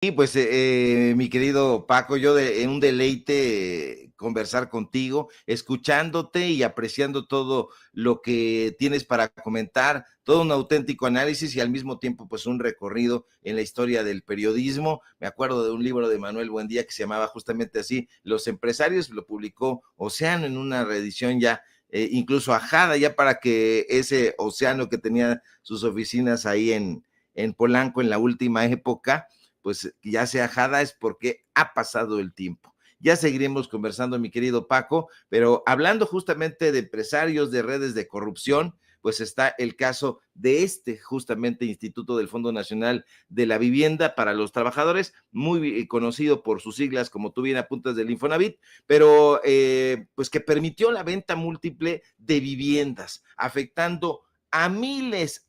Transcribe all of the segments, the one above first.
Sí, pues mi querido Paco, en un deleite conversar contigo, escuchándote y apreciando todo lo que tienes para comentar, todo un auténtico análisis y al mismo tiempo pues un recorrido en la historia del periodismo. Me acuerdo de un libro de Manuel Buendía que se llamaba justamente así, Los empresarios, lo publicó Océano en una reedición ya incluso ajada, ya para que ese Océano que tenía sus oficinas ahí en Polanco en la última época, pues ya sea ajada es porque ha pasado el tiempo. Ya seguiremos conversando, mi querido Paco, pero hablando justamente de empresarios, de redes de corrupción, pues está el caso de justamente Instituto del Fondo Nacional de la Vivienda para los Trabajadores, muy conocido por sus siglas, como tú bien apuntas, del Infonavit, pero pues que permitió la venta múltiple de viviendas, afectando a miles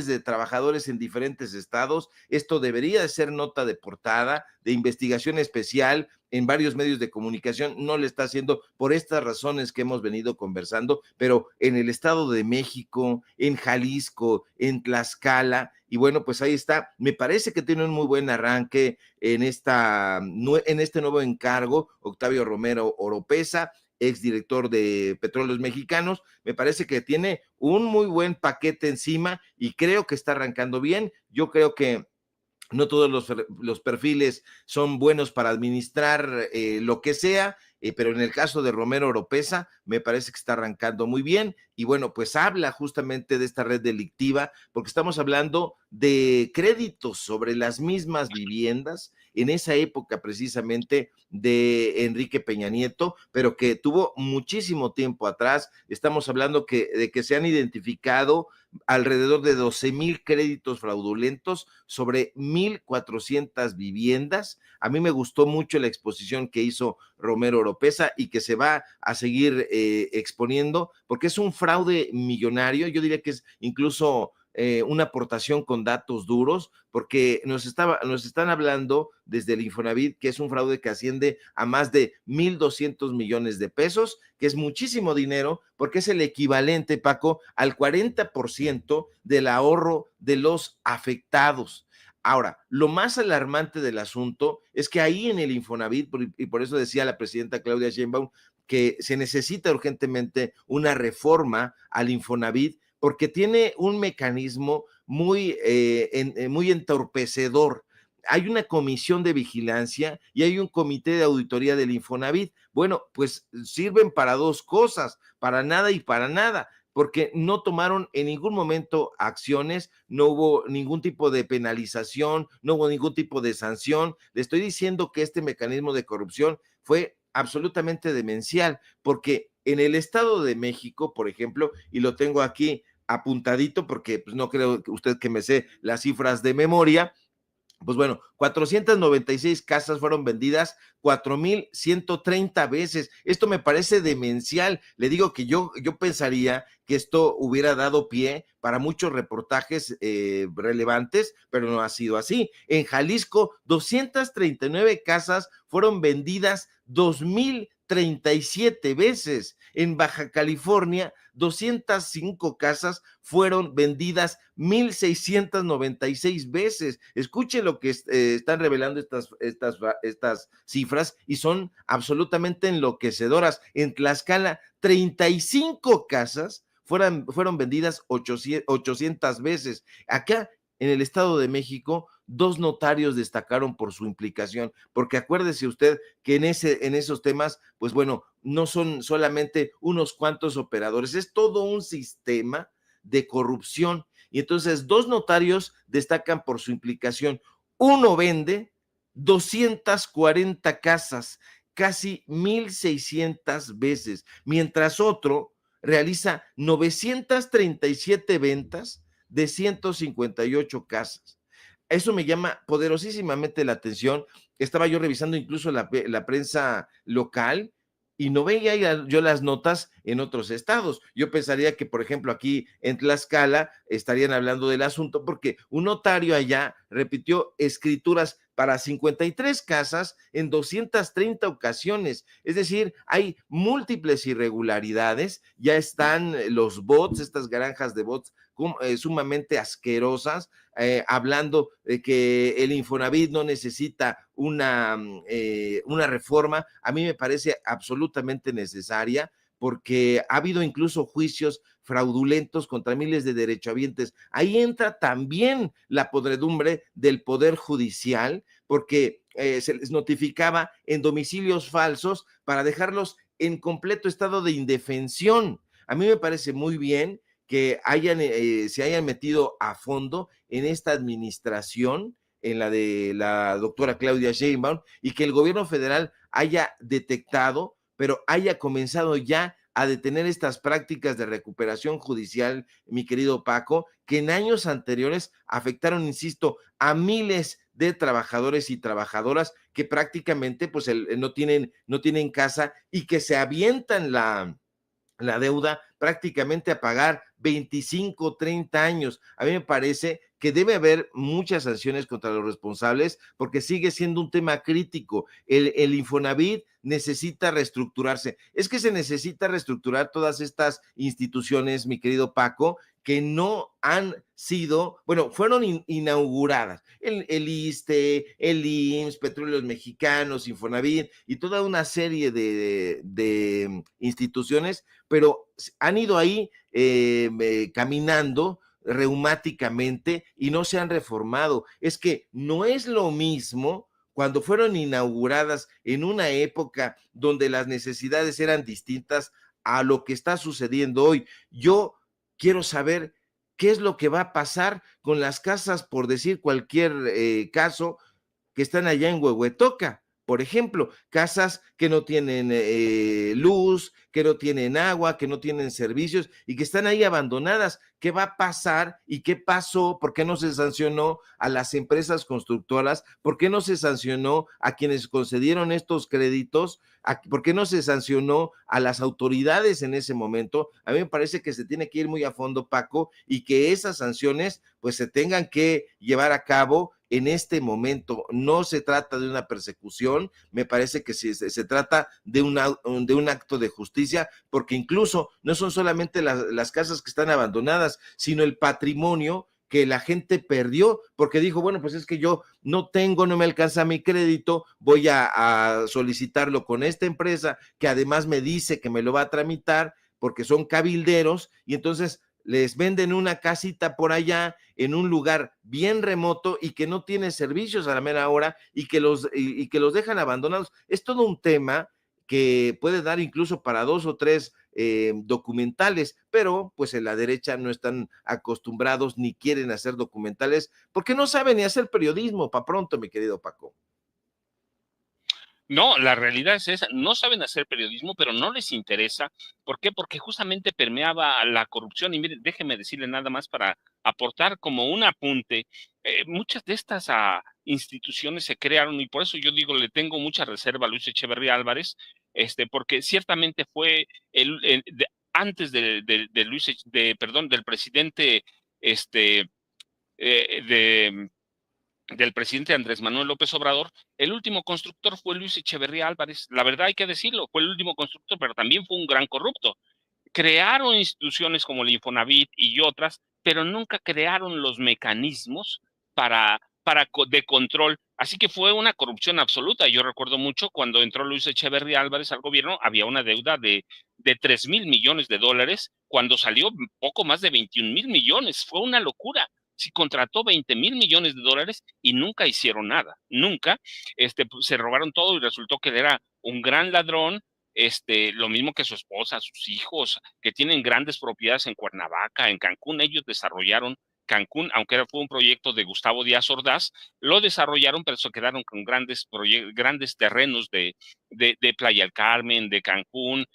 de trabajadores en diferentes estados. Esto debería de ser nota de portada, de investigación especial en varios medios de comunicación. No le está haciendo por estas razones que hemos venido conversando, pero en el Estado de México, en Jalisco, en Tlaxcala, y bueno, pues ahí está. Me parece que tiene un muy buen arranque en este nuevo encargo, Octavio Romero Oropesa, exdirector de Petróleos Mexicanos. Me parece que tiene un muy buen paquete encima y creo que está arrancando bien. Yo creo que no todos los perfiles son buenos para administrar lo que sea, pero en el caso de Romero Oropesa me parece que está arrancando muy bien y bueno, pues habla justamente de esta red delictiva porque estamos hablando de créditos sobre las mismas viviendas en esa época precisamente de Enrique Peña Nieto, pero que tuvo muchísimo tiempo atrás. Estamos hablando de que se han identificado alrededor de 12,000 créditos fraudulentos sobre 1,400 viviendas. A mí me gustó mucho la exposición que hizo Romero Oropesa y que se va a seguir exponiendo porque es un fraude millonario. Yo diría que es incluso una aportación con datos duros, porque nos están hablando desde el Infonavit que es un fraude que asciende a más de 1,200 millones de pesos, que es muchísimo dinero, porque es el equivalente, Paco, al 40% del ahorro de los afectados. Ahora, lo más alarmante del asunto es que ahí en el Infonavit, y por eso decía la presidenta Claudia Sheinbaum, que se necesita urgentemente una reforma al Infonavit porque tiene un mecanismo muy entorpecedor. Hay una comisión de vigilancia y hay un comité de auditoría del Infonavit. Bueno, pues sirven para dos cosas, para nada y para nada, porque no tomaron en ningún momento acciones, no hubo ningún tipo de penalización, no hubo ningún tipo de sanción. Le estoy diciendo que este mecanismo de corrupción fue absolutamente demencial, porque en el Estado de México, por ejemplo, y lo tengo aquí apuntadito porque pues, no creo que usted que me sé las cifras de memoria, pues bueno, 496 casas fueron vendidas 4,130 veces. Esto me parece demencial. Le digo que yo pensaría que esto hubiera dado pie para muchos reportajes relevantes, pero no ha sido así. En Jalisco, 239 casas fueron vendidas 2,037 veces. En Baja California, 205 casas fueron vendidas 1,696 veces. Escuchen lo que están revelando estas cifras y son absolutamente enloquecedoras. En Tlaxcala, 35 casas fueron vendidas 800 veces. Acá, en el Estado de México, dos notarios destacaron por su implicación, porque acuérdese usted que en esos temas, pues bueno, no son solamente unos cuantos operadores, es todo un sistema de corrupción. Y entonces dos notarios destacan por su implicación. Uno vende 240 casas, casi 1,600 veces, mientras otro realiza 937 ventas de 158 casas. Eso me llama poderosísimamente la atención. Estaba yo revisando incluso la prensa local y no veía yo las notas en otros estados. Yo pensaría que, por ejemplo, aquí en Tlaxcala estarían hablando del asunto porque un notario allá repitió escrituras para 53 casas en 230 ocasiones. Es decir, hay múltiples irregularidades, ya están los bots, estas granjas de bots sumamente asquerosas, hablando de que el Infonavit no necesita una reforma. A mí me parece absolutamente necesaria, porque ha habido incluso juicios fraudulentos contra miles de derechohabientes. Ahí entra también la podredumbre del Poder Judicial, porque se les notificaba en domicilios falsos para dejarlos en completo estado de indefensión. A mí me parece muy bien que se hayan metido a fondo en esta administración, en la de la doctora Claudia Sheinbaum, y que el gobierno federal haya detectado, pero haya comenzado ya a detener estas prácticas de recuperación judicial, mi querido Paco, que en años anteriores afectaron, insisto, a miles de trabajadores y trabajadoras que prácticamente pues no tienen casa y que se avientan la deuda prácticamente a pagar 25, 30 años. A mí me parece que debe haber muchas sanciones contra los responsables porque sigue siendo un tema crítico. El Infonavit necesita reestructurarse. Es que se necesita reestructurar todas estas instituciones, mi querido Paco, que no han sido, bueno, fueron inauguradas. El ISSSTE, el IMSS, Petróleos Mexicanos, Infonavit y toda una serie de instituciones, pero han ido ahí caminando reumáticamente y no se han reformado. Es que no es lo mismo cuando fueron inauguradas en una época donde las necesidades eran distintas a lo que está sucediendo hoy. Yo quiero saber qué es lo que va a pasar con las casas, por decir cualquier caso, que están allá en Huehuetoca. Por ejemplo, casas que no tienen luz, que no tienen agua, que no tienen servicios y que están ahí abandonadas. ¿Qué va a pasar y qué pasó? ¿Por qué no se sancionó a las empresas constructoras? ¿Por qué no se sancionó a quienes concedieron estos créditos? ¿Por qué no se sancionó a las autoridades en ese momento? A mí me parece que se tiene que ir muy a fondo, Paco, y que esas sanciones pues se tengan que llevar a cabo en este momento. No se trata de una persecución, me parece que se trata de un acto de justicia, porque incluso no son solamente las casas que están abandonadas, sino el patrimonio que la gente perdió, porque dijo, bueno, pues es que yo no me alcanza mi crédito, voy a solicitarlo con esta empresa, que además me dice que me lo va a tramitar, porque son cabilderos, y entonces les venden una casita por allá en un lugar bien remoto y que no tiene servicios a la mera hora y que los dejan abandonados. Es todo un tema que puede dar incluso para 2 o 3 documentales, pero pues en la derecha no están acostumbrados ni quieren hacer documentales porque no saben ni hacer periodismo para pronto, mi querido Paco. No, la realidad es esa. No saben hacer periodismo, pero no les interesa. ¿Por qué? Porque justamente permeaba la corrupción. Y mire, déjeme decirle nada más para aportar como un apunte. Muchas de estas instituciones se crearon y por eso yo digo, le tengo mucha reserva a Luis Echeverría Álvarez, porque ciertamente fue antes del presidente, eh, de del presidente Andrés Manuel López Obrador, el último constructor fue Luis Echeverría Álvarez. La verdad hay que decirlo, fue el último constructor, pero también fue un gran corrupto. Crearon instituciones como el Infonavit y otras, pero nunca crearon los mecanismos de control. Así que fue una corrupción absoluta. Yo recuerdo mucho cuando entró Luis Echeverría Álvarez al gobierno, había una deuda de 3,000 millones de dólares, cuando salió poco más de 21,000 millones. Fue una locura. Si contrató 20,000 millones de dólares y nunca hicieron nada, nunca, pues, se robaron todo y resultó que él era un gran ladrón, lo mismo que su esposa, sus hijos, que tienen grandes propiedades en Cuernavaca, en Cancún. Ellos desarrollaron Cancún, aunque fue un proyecto de Gustavo Díaz Ordaz, lo desarrollaron, pero se quedaron con grandes terrenos de Playa del Carmen, de Cancún,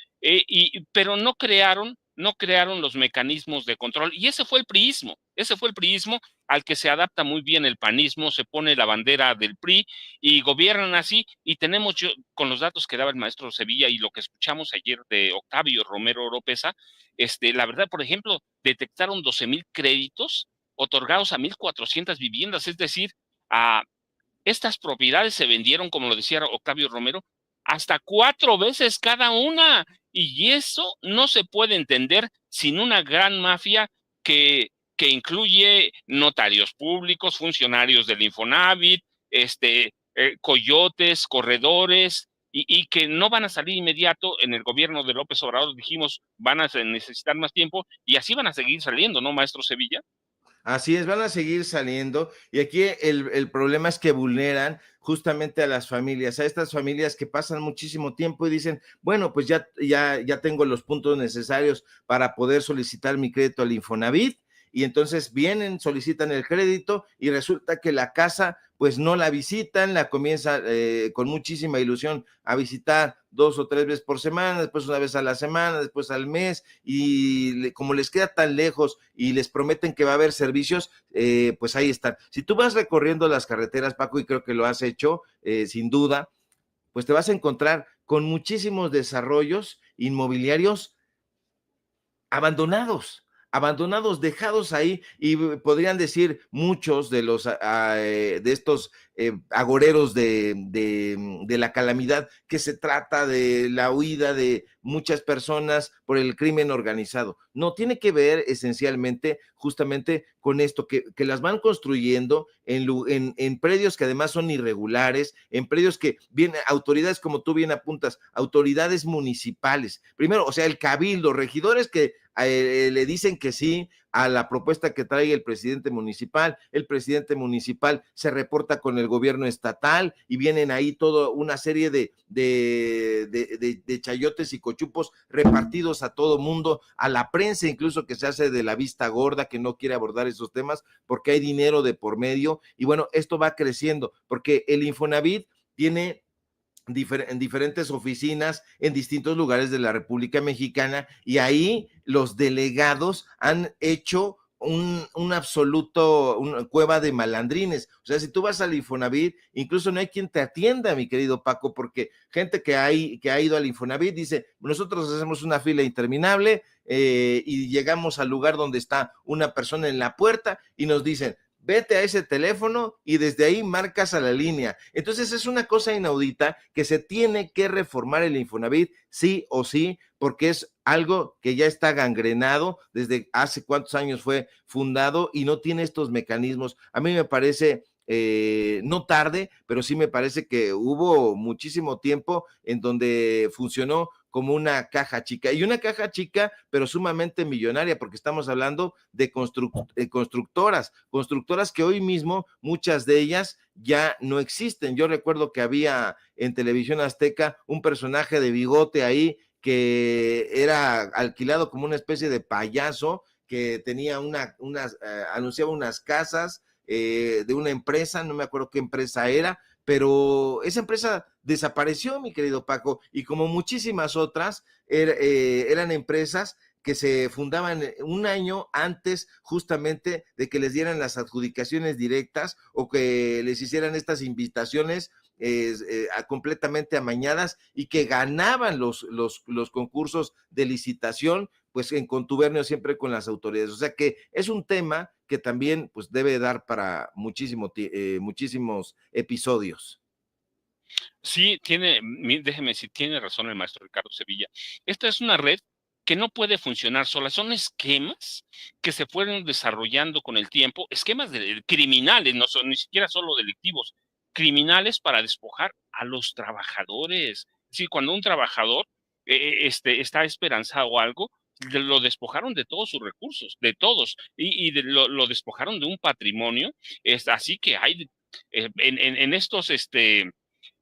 pero no crearon los mecanismos de control. Y ese fue el priismo al que se adapta muy bien el panismo, se pone la bandera del PRI y gobiernan así. Y tenemos, con los datos que daba el maestro Sevilla y lo que escuchamos ayer de Octavio Romero Oropesa, la verdad, por ejemplo, detectaron 12,000 créditos otorgados a 1,400 viviendas, es decir, a Estas propiedades se vendieron, como lo decía Octavio Romero, hasta 4 veces cada una. Y eso no se puede entender sin una gran mafia que, que incluye notarios públicos, funcionarios del Infonavit, coyotes, corredores, y que no van a salir inmediato. En el gobierno de López Obrador dijimos, van a necesitar más tiempo, y así van a seguir saliendo, ¿no, maestro Sevilla? Así es, van a seguir saliendo y aquí el problema es que vulneran justamente a estas familias que pasan muchísimo tiempo y dicen, bueno, pues ya tengo los puntos necesarios para poder solicitar mi crédito al Infonavit y entonces vienen, solicitan el crédito y resulta que la casa pues no la visitan, la comienza con muchísima ilusión a visitar 2 o 3 veces por semana, después una vez a la semana, después al mes, y como les queda tan lejos y les prometen que va a haber servicios, pues ahí están. Si tú vas recorriendo las carreteras, Paco, y creo que lo has hecho, sin duda, pues te vas a encontrar con muchísimos desarrollos inmobiliarios abandonados, dejados ahí, y podrían decir muchos de los de estos agoreros de la calamidad, que se trata de la huida de muchas personas por el crimen organizado. No, tiene que ver esencialmente justamente con esto, que las van construyendo en predios que además son irregulares, en predios que vienen autoridades, como tú bien apuntas, autoridades municipales. Primero, o sea, el cabildo, regidores que le dicen que sí a la propuesta que trae el presidente municipal se reporta con el gobierno estatal y vienen ahí toda una serie de chayotes y cochupos repartidos a todo mundo, a la prensa incluso, que se hace de la vista gorda, que no quiere abordar esos temas porque hay dinero de por medio, y bueno, esto va creciendo porque el Infonavit tiene en diferentes oficinas en distintos lugares de la República Mexicana, y ahí los delegados han hecho un absoluto, una cueva de malandrines. O sea, si tú vas al Infonavit, incluso no hay quien te atienda, mi querido Paco, porque gente que ha ido al Infonavit dice, nosotros hacemos una fila interminable y llegamos al lugar donde está una persona en la puerta y nos dicen, vete a ese teléfono y desde ahí marcas a la línea. Entonces es una cosa inaudita que se tiene que reformar el Infonavit, sí o sí, porque es algo que ya está gangrenado desde hace cuántos años fue fundado y no tiene estos mecanismos. A mí me parece no tarde, pero sí me parece que hubo muchísimo tiempo en donde funcionó como una caja chica, y una caja chica, pero sumamente millonaria, porque estamos hablando de constructoras que hoy mismo, muchas de ellas ya no existen. Yo recuerdo que había en Televisión Azteca un personaje de bigote ahí que era alquilado como una especie de payaso, que tenía anunciaba unas casas de una empresa, no me acuerdo qué empresa era, pero esa empresa desapareció, mi querido Paco, y como muchísimas otras, eran empresas que se fundaban un año antes justamente de que les dieran las adjudicaciones directas o que les hicieran estas invitaciones completamente amañadas, y que ganaban los concursos de licitación, pues en contubernio siempre con las autoridades. O sea que es un tema que también pues debe dar para muchísimos episodios. Sí, déjeme decir, tiene razón el maestro Ricardo Sevilla. Esta es una red que no puede funcionar sola. Son esquemas que se fueron desarrollando con el tiempo, esquemas criminales, no son ni siquiera solo delictivos, criminales para despojar a los trabajadores. Sí, cuando un trabajador está esperanzado o algo, lo despojaron de todos sus recursos, de todos, lo despojaron de un patrimonio. Así que hay en estos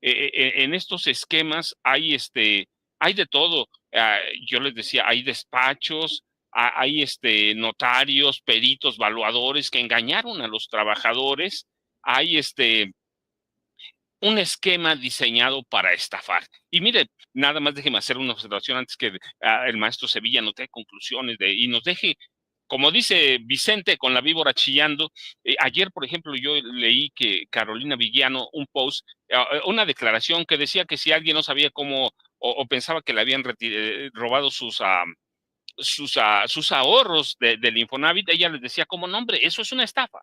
en estos esquemas hay de todo. Yo les decía, hay despachos, hay notarios, peritos, valuadores que engañaron a los trabajadores, hay un esquema diseñado para estafar. Y mire, nada más déjeme hacer una observación antes que el maestro Sevilla nos dé conclusiones y nos deje, como dice Vicente con la víbora chillando. Ayer, por ejemplo, yo leí que Carolina Villano, un post, una declaración que decía que si alguien no sabía cómo o pensaba que le habían robado sus ahorros del Infonavit, ella les decía como, no, hombre, eso es una estafa.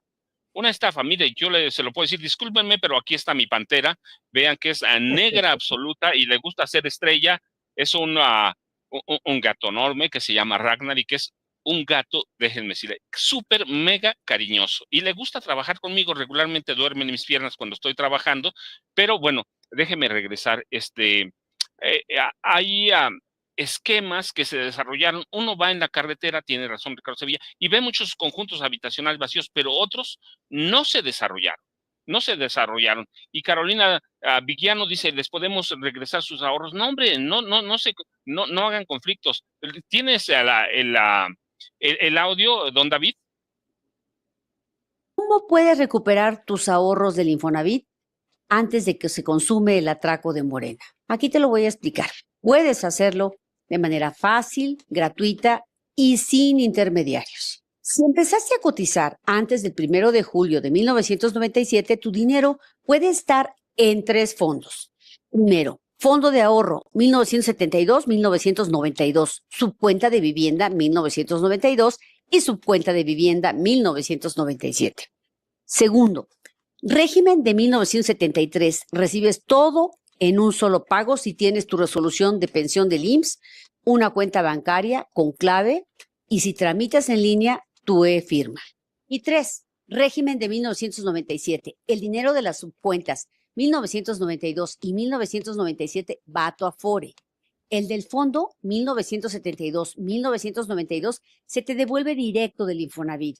una estafa. Mire, se lo puedo decir, discúlpenme, pero aquí está mi pantera. Vean que es negra absoluta y le gusta ser estrella. Es un gato enorme que se llama Ragnar y que es un gato, déjenme decirle, súper mega cariñoso. Y le gusta trabajar conmigo, regularmente duerme en mis piernas cuando estoy trabajando, pero bueno, déjeme regresar. Hay esquemas que se desarrollaron. Uno va en la carretera, tiene razón Ricardo Sevilla, y ve muchos conjuntos habitacionales vacíos, pero otros no se desarrollaron. No se desarrollaron. Y Carolina Vigiano dice, ¿les podemos regresar sus ahorros? No, hombre, no hagan conflictos. ¿Tienes el audio, don David? ¿Cómo puedes recuperar tus ahorros del Infonavit antes de que se consume el atraco de Morena? Aquí te lo voy a explicar. Puedes hacerlo de manera fácil, gratuita y sin intermediarios. Si empezaste a cotizar antes del 1 de julio de 1997, tu dinero puede estar en 3 fondos. Primero, Fondo de Ahorro 1972-1992, Subcuenta de Vivienda 1992 y Subcuenta de Vivienda 1997. Segundo, Régimen de 1973. Recibes todo en un solo pago si tienes tu resolución de pensión del IMSS, una cuenta bancaria con clave y si tramitas en línea tu e-firma. Y 3, Régimen de 1997. El dinero de las subcuentas 1992 y 1997 va a tu Afore. El del fondo 1972-1992 se te devuelve directo del Infonavit.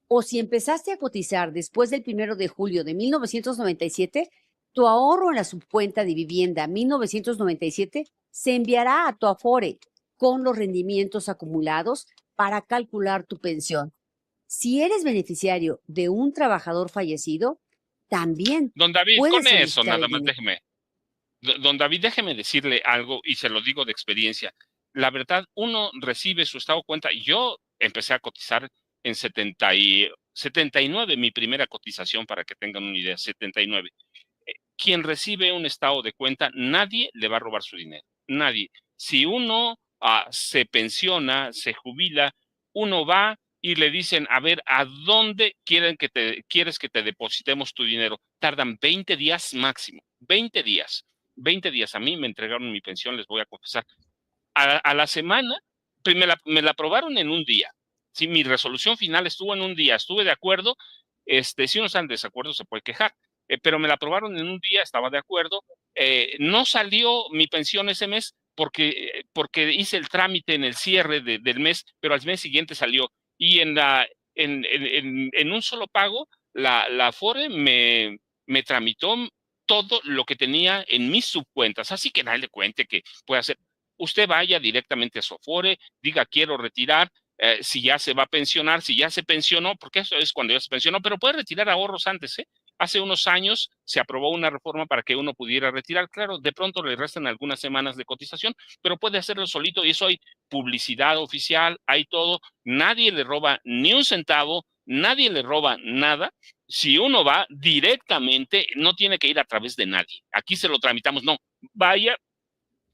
O si empezaste a cotizar después del 1 de julio de 1997, tu ahorro en la subcuenta de vivienda 1997 se enviará a tu Afore con los rendimientos acumulados para calcular tu pensión. Si eres beneficiario de un trabajador fallecido, también Don David, puedes con eso solicitar nada el más dinero. don David, déjeme decirle algo y se lo digo de experiencia. La verdad, uno recibe su estado de cuenta. Yo empecé a cotizar en 79, mi primera cotización, para que tengan una idea, 79. Quien recibe un estado de cuenta, nadie le va a robar su dinero. Nadie. Si uno se pensiona, se jubila, uno va y le dicen, a ver, ¿a dónde quieres que te depositemos tu dinero? Tardan 20 días máximo, 20 días. 20 días. A mí me entregaron mi pensión, les voy a confesar. A la semana, pues me la aprobaron en un día. Sí, mi resolución final estuvo en un día, estuve de acuerdo. Si uno está en desacuerdo, se puede quejar, pero me la aprobaron en un día, estaba de acuerdo. No salió mi pensión ese mes porque hice el trámite en el cierre del mes, pero al mes siguiente salió. Y en un solo pago, la Afore me tramitó todo lo que tenía en mis subcuentas, así que nadie le cuente que puede hacer. Usted vaya directamente a su Afore, diga quiero retirar, si ya se va a pensionar, si ya se pensionó, porque eso es cuando ya se pensionó, pero puede retirar ahorros antes, ¿eh? Hace unos años se aprobó una reforma para que uno pudiera retirar. Claro, de pronto le restan algunas semanas de cotización, pero puede hacerlo solito y eso hay publicidad oficial, hay todo. Nadie le roba ni un centavo, nadie le roba nada. Si uno va directamente, no tiene que ir a través de nadie. Aquí se lo tramitamos, no. Vaya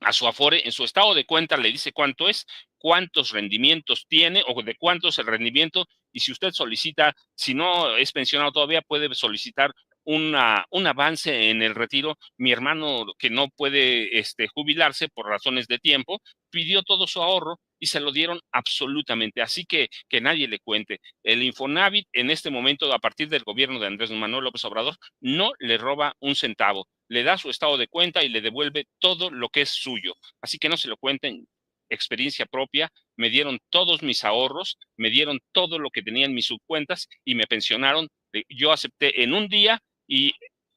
a su Afore, en su estado de cuenta le dice cuánto es, cuántos rendimientos tiene o de cuánto es el rendimiento, y si usted solicita, si no es pensionado todavía, puede solicitar un avance en el retiro. Mi hermano, que no puede jubilarse por razones de tiempo, pidió todo su ahorro y se lo dieron absolutamente. Así que nadie le cuente. El Infonavit en este momento, a partir del gobierno de Andrés Manuel López Obrador, no le roba un centavo, le da su estado de cuenta y le devuelve todo lo que es suyo. Así que no se lo cuenten, experiencia propia. Me dieron todos mis ahorros, me dieron todo lo que tenía en mis subcuentas y me pensionaron. Yo acepté en un día y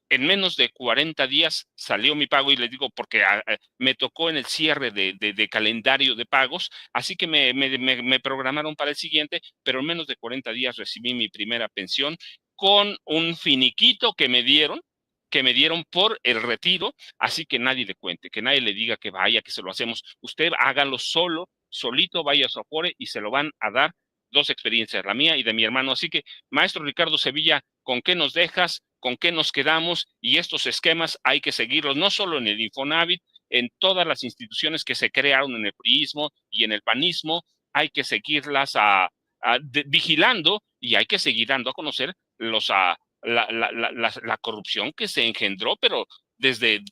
en menos de 40 días salió mi pago, y les digo porque me tocó en el cierre de calendario de pagos, así que me programaron para el siguiente, pero en menos de 40 días recibí mi primera pensión con un finiquito que me dieron por el retiro. Así que nadie le cuente, que nadie le diga que vaya, que se lo hacemos. Usted hágalo solo, solito, vaya a su Afore y se lo van a dar. Dos experiencias, la mía y de mi hermano. Así que, maestro Ricardo Sevilla, ¿con qué nos dejas? ¿Con qué nos quedamos? Y estos esquemas hay que seguirlos, no solo en el Infonavit, en todas las instituciones que se crearon en el priismo y en el panismo, hay que seguirlas vigilando, y hay que seguir dando a conocer la corrupción que se engendró, pero desde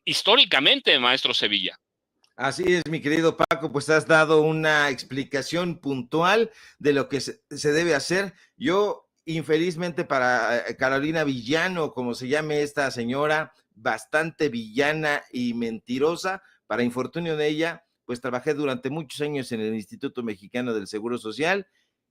históricamente, maestro Sevilla. Así es, mi querido Paco, pues has dado una explicación puntual de lo que se debe hacer. Yo, infelizmente para Carolina Villano, como se llame esta señora, bastante villana y mentirosa, para infortunio de ella, pues trabajé durante muchos años en el Instituto Mexicano del Seguro Social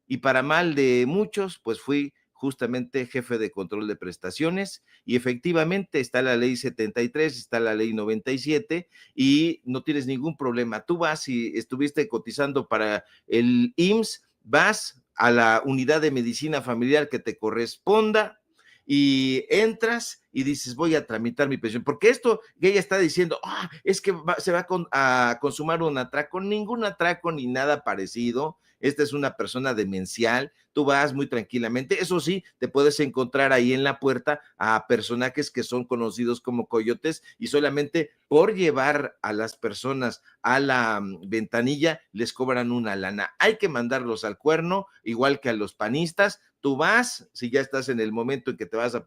y para mal de muchos, pues fui justamente jefe de control de prestaciones y efectivamente está la ley 73, está la ley 97 y no tienes ningún problema. Tú vas y estuviste cotizando para el IMSS, vas a la unidad de medicina familiar que te corresponda y entras y dices, voy a tramitar mi pensión, porque esto que ella está diciendo, es que se va a consumar un atraco, ningún atraco ni nada parecido. Esta es una persona demencial, tú vas muy tranquilamente, eso sí, te puedes encontrar ahí en la puerta a personajes que son conocidos como coyotes y solamente por llevar a las personas a la ventanilla les cobran una lana. Hay que mandarlos al cuerno, igual que a los panistas. Tú vas, si ya estás en el momento en que te vas a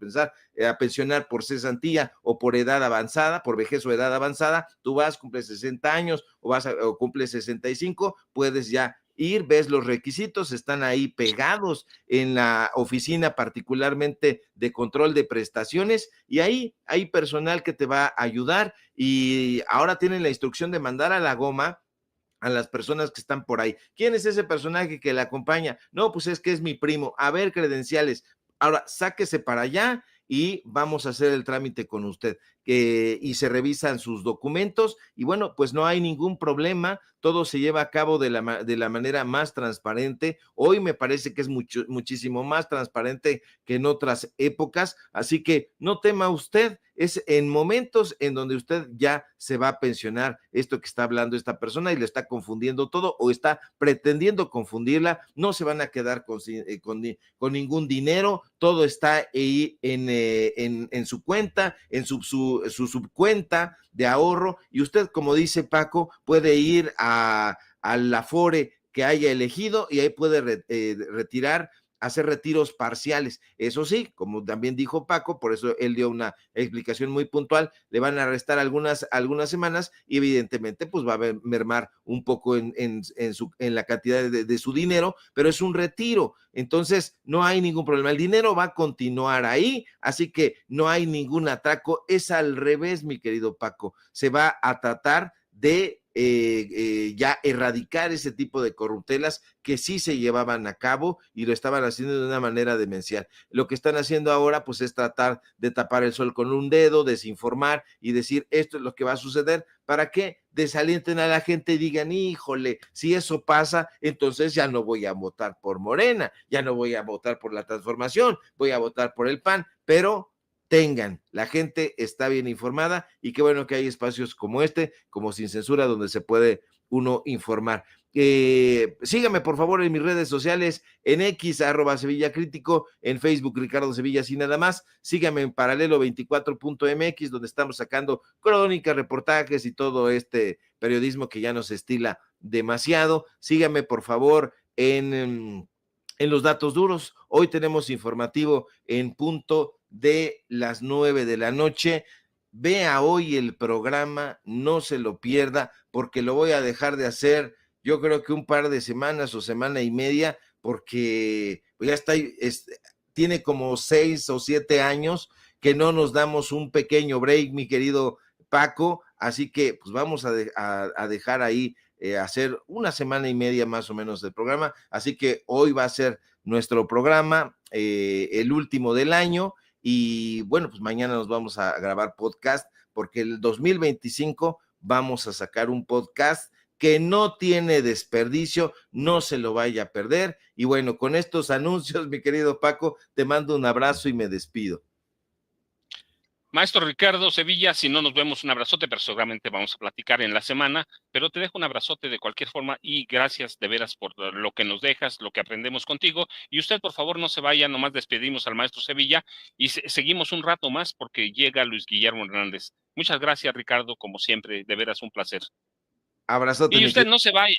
pensionar por cesantía o por edad avanzada, por vejez o edad avanzada, tú vas, cumples 60 años o cumples 65, puedes ya ir, ves los requisitos, están ahí pegados en la oficina particularmente de control de prestaciones y ahí hay personal que te va a ayudar y ahora tienen la instrucción de mandar a la goma a las personas que están por ahí. ¿Quién es ese personaje que le acompaña? No, pues es que es mi primo. A ver, credenciales. Ahora, sáquese para allá y vamos a hacer el trámite con usted. Y se revisan sus documentos y bueno, pues no hay ningún problema, todo se lleva a cabo de la manera más transparente. Hoy me parece que es muchísimo más transparente que en otras épocas, así que no tema usted, es en momentos en donde usted ya se va a pensionar, esto que está hablando esta persona y le está confundiendo todo o está pretendiendo confundirla, no se van a quedar con ningún dinero, todo está ahí en su cuenta, en su subcuenta de ahorro y usted, como dice Paco, puede ir al Afore que haya elegido y ahí puede retirar, hacer retiros parciales. Eso sí, como también dijo Paco, por eso él dio una explicación muy puntual, le van a restar algunas semanas y evidentemente pues va a mermar un poco en la cantidad de su dinero, pero es un retiro, entonces no hay ningún problema, el dinero va a continuar ahí, así que no hay ningún atraco, es al revés, mi querido Paco, se va a tratar de ya erradicar ese tipo de corruptelas que sí se llevaban a cabo y lo estaban haciendo de una manera demencial. Lo que están haciendo ahora pues es tratar de tapar el sol con un dedo, desinformar y decir esto es lo que va a suceder para que desalienten a la gente y digan, híjole, si eso pasa, entonces ya no voy a votar por Morena, ya no voy a votar por la transformación, voy a votar por el PAN, pero la gente está bien informada y qué bueno que hay espacios como este, como Sin Censura, donde se puede uno informar. Sígame por favor en mis redes sociales, en X, @Sevilla Crítico, en Facebook, Ricardo Sevilla, sin nada más. Sígame en paralelo24.mx, donde estamos sacando crónicas, reportajes y todo este periodismo que ya nos estila demasiado. Sígame por favor en los datos duros. Hoy tenemos informativo en punto de las 9 de la noche. Vea hoy el programa, no se lo pierda, porque lo voy a dejar de hacer, yo creo que un par de semanas o semana y media, porque ya está, tiene como 6 o 7 años que no nos damos un pequeño break, mi querido Paco, así que pues vamos a dejar ahí hacer una semana y media más o menos del programa, así que hoy va a ser nuestro programa, el último del año, y bueno, pues mañana nos vamos a grabar podcast, porque el 2025 vamos a sacar un podcast que no tiene desperdicio, no se lo vaya a perder, y bueno, con estos anuncios, mi querido Paco, te mando un abrazo y me despido. Maestro Ricardo Sevilla, si no nos vemos, un abrazote, pero seguramente vamos a platicar en la semana, pero te dejo un abrazote de cualquier forma y gracias de veras por lo que nos dejas, lo que aprendemos contigo. Y usted, por favor, no se vaya, nomás despedimos al maestro Sevilla y seguimos un rato más porque llega Luis Guillermo Hernández. Muchas gracias, Ricardo, como siempre, de veras un placer. Abrazote, Y usted no se vaya,